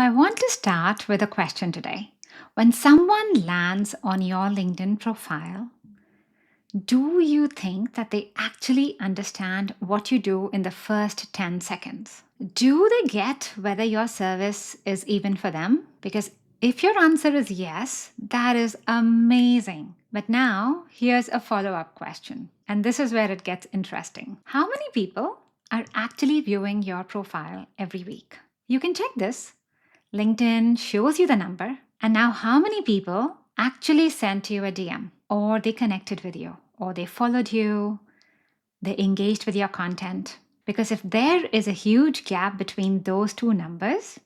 I want to start with a question today. When someone lands on your LinkedIn profile, do you think that they actually understand what you do in the first 10 seconds? Do they get whether your service is even for them? Because if your answer is yes, that is amazing. But now, here's a follow up question. And this is where it gets interesting. How many people are actually viewing your profile every week? You can check this. LinkedIn shows you the number. And now, how many people actually sent you a DM, or they connected with you, or they followed you, they engaged with your content? Because if there is a huge gap between those two numbers,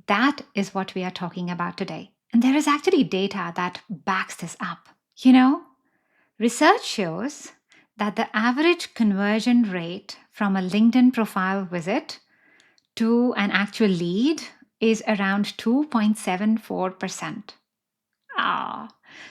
that is what we are talking about today. And there is actually data that backs this up. Research shows that the average conversion rate from a LinkedIn profile visit to an actual lead is around 2.74%.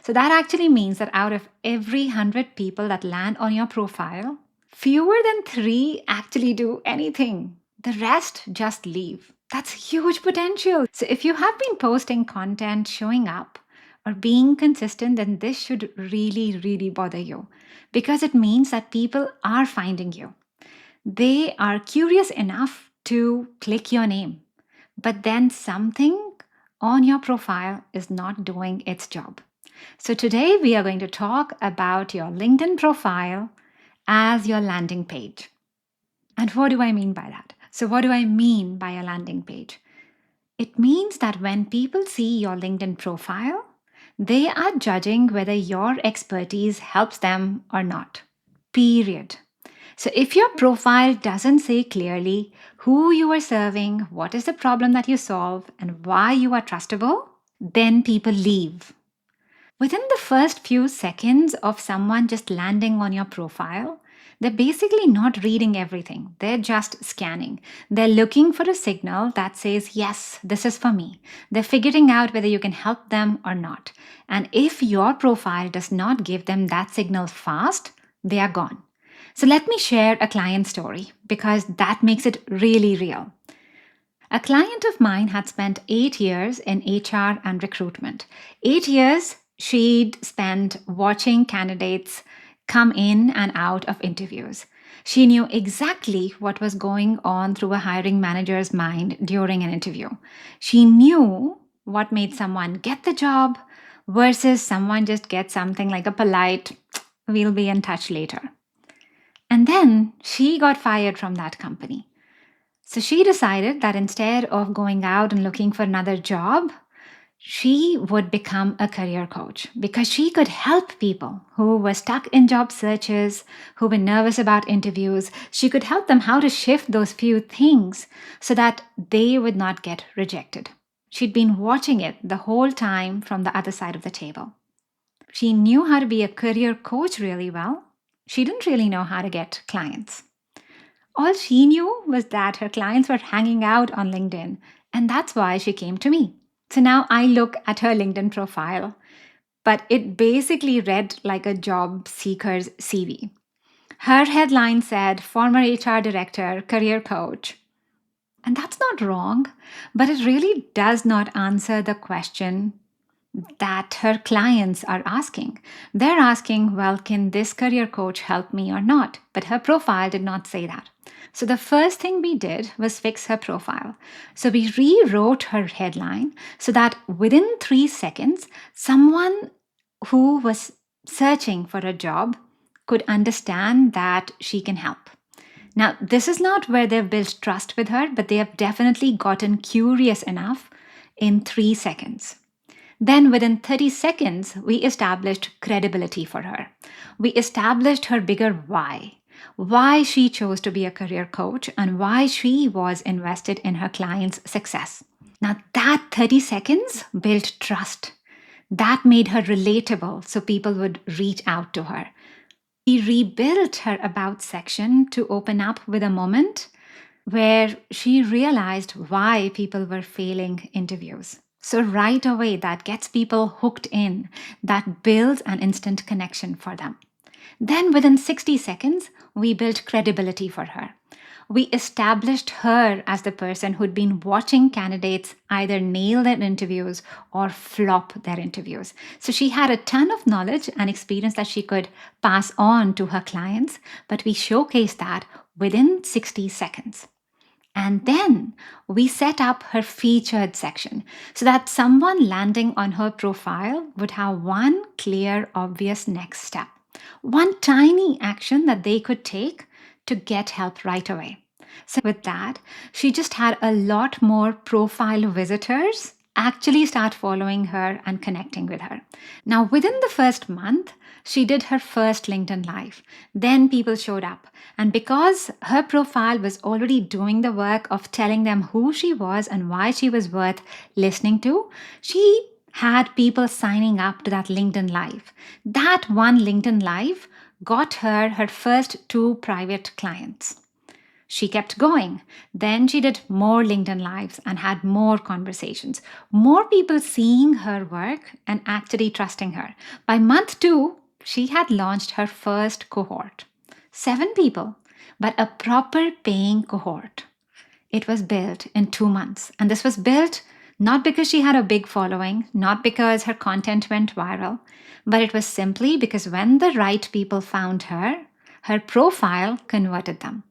So that actually means that out of every 100 people that land on your profile, fewer than 3 actually do anything. The rest just leave. That's huge potential. So if you have been posting content, showing up, or being consistent, then this should really, really bother you because it means that people are finding you. They are curious enough to click your name, but then something on your profile is not doing its job. So today we are going to talk about your LinkedIn profile as your landing page. And what do I mean by that? So what do I mean by a landing page? It means that when people see your LinkedIn profile, they are judging whether your expertise helps them or not. Period. So if your profile doesn't say clearly who you are serving, what is the problem that you solve, and why you are trustable, then people leave. Within the first few seconds of someone just landing on your profile, they're basically not reading everything. They're just scanning. They're looking for a signal that says, yes, this is for me. They're figuring out whether you can help them or not. And if your profile does not give them that signal fast, they are gone. So let me share a client story because that makes it really real. A client of mine had spent 8 years in HR and recruitment. 8 years she'd spent watching candidates come in and out of interviews. She knew exactly what was going on through a hiring manager's mind during an interview. She knew what made someone get the job versus someone just get something like a polite, we'll be in touch later. And then she got fired from that company. So she decided that instead of going out and looking for another job, she would become a career coach because she could help people who were stuck in job searches, who were nervous about interviews. She could help them how to shift those few things so that they would not get rejected. She'd been watching it the whole time from the other side of the table. She knew how to be a career coach really well. She didn't really know how to get clients. All she knew was that her clients were hanging out on LinkedIn, and that's why she came to me. So now I look at her LinkedIn profile, but it basically read like a job seeker's CV. Her headline said, former HR director, career coach. And that's not wrong, but it really does not answer the question that her clients are asking. They're asking, well, can this career coach help me or not? But her profile did not say that. So the first thing we did was fix her profile. So we rewrote her headline so that within 3 seconds, someone who was searching for a job could understand that she can help. Now, this is not where they've built trust with her, but they have definitely gotten curious enough in 3 seconds. Then within 30 seconds, we established credibility for her. We established her bigger why she chose to be a career coach and why she was invested in her client's success. Now that 30 seconds built trust. That made her relatable so people would reach out to her. We rebuilt her about section to open up with a moment where she realized why people were failing interviews. So right away, that gets people hooked in, that builds an instant connection for them. Then within 60 seconds, we built credibility for her. We established her as the person who'd been watching candidates either nail their interviews or flop their interviews. So she had a ton of knowledge and experience that she could pass on to her clients, but we showcased that within 60 seconds. And then we set up her featured section so that someone landing on her profile would have one clear, obvious next step, one tiny action that they could take to get help right away. So, with that, she just had a lot more profile visitors actually start following her and connecting with her. Now, within the first month, she did her first LinkedIn Live. Then people showed up. And because her profile was already doing the work of telling them who she was and why she was worth listening to, she had people signing up to that LinkedIn Live. That one LinkedIn Live got her her first 2 private clients. She kept going. Then she did more LinkedIn Lives and had more conversations. More people seeing her work and actually trusting her. By month 2, she had launched her first cohort. 7 people, but a proper paying cohort. It was built in 2 months. And this was built not because she had a big following, not because her content went viral, but it was simply because when the right people found her, her profile converted them.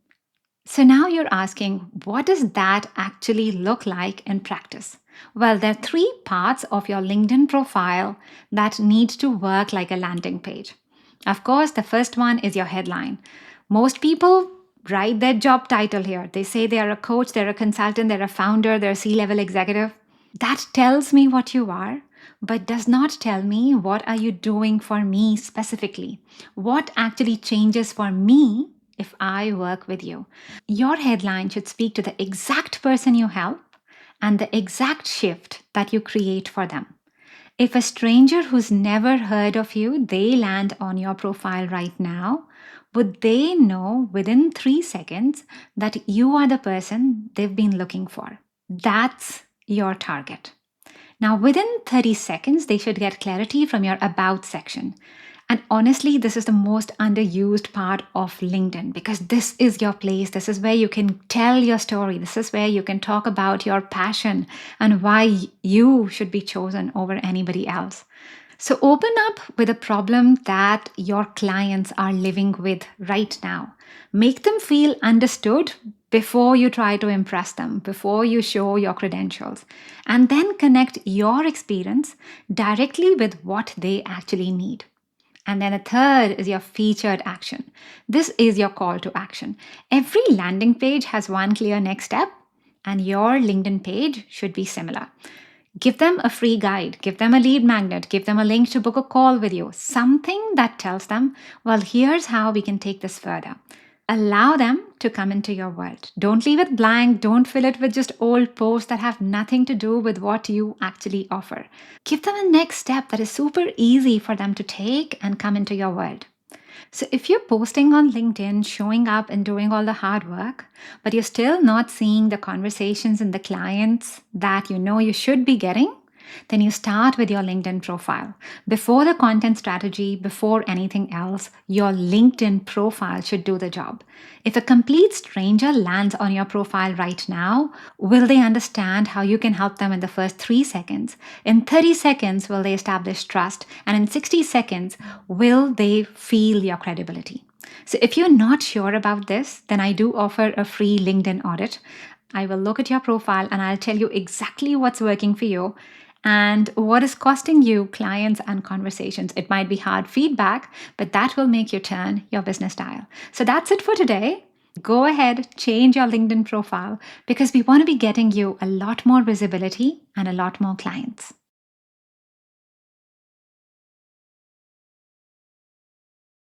So now you're asking, what does that actually look like in practice? Well, there are 3 parts of your LinkedIn profile that need to work like a landing page. Of course, the first one is your headline. Most people write their job title here. They say they are a coach, they're a consultant, they're a founder, they're a C-level executive. That tells me what you are, but does not tell me what are you doing for me specifically. What actually changes for me if I work with you? Your headline should speak to the exact person you help and the exact shift that you create for them. If a stranger who's never heard of you, they land on your profile right now, would they know within 3 seconds that you are the person they've been looking for? That's your target. Now, within 30 seconds, they should get clarity from your About section. And honestly, this is the most underused part of LinkedIn because this is your place. This is where you can tell your story. This is where you can talk about your passion and why you should be chosen over anybody else. So open up with a problem that your clients are living with right now. Make them feel understood before you try to impress them, before you show your credentials, and then connect your experience directly with what they actually need. And then a third is your featured action. This is your call to action. Every landing page has one clear next step, and your LinkedIn page should be similar. Give them a free guide, give them a lead magnet, give them a link to book a call with you, something that tells them, well, here's how we can take this further. Allow them to come into your world. Don't leave it blank. Don't fill it with just old posts that have nothing to do with what you actually offer. Give them a next step that is super easy for them to take and come into your world. So if you're posting on LinkedIn, showing up and doing all the hard work, but you're still not seeing the conversations and the clients that you know you should be getting, then you start with your LinkedIn profile. Before the content strategy, before anything else, your LinkedIn profile should do the job. If a complete stranger lands on your profile right now, will they understand how you can help them in the first 3 seconds? In 30 seconds, will they establish trust? And in 60 seconds, will they feel your credibility? So if you're not sure about this, then I do offer a free LinkedIn audit. I will look at your profile and I'll tell you exactly what's working for you and what is costing you clients and conversations. It might be hard feedback, but that will make you turn your business dial. So that's it for today. Go ahead, change your LinkedIn profile because we want to be getting you a lot more visibility and a lot more clients.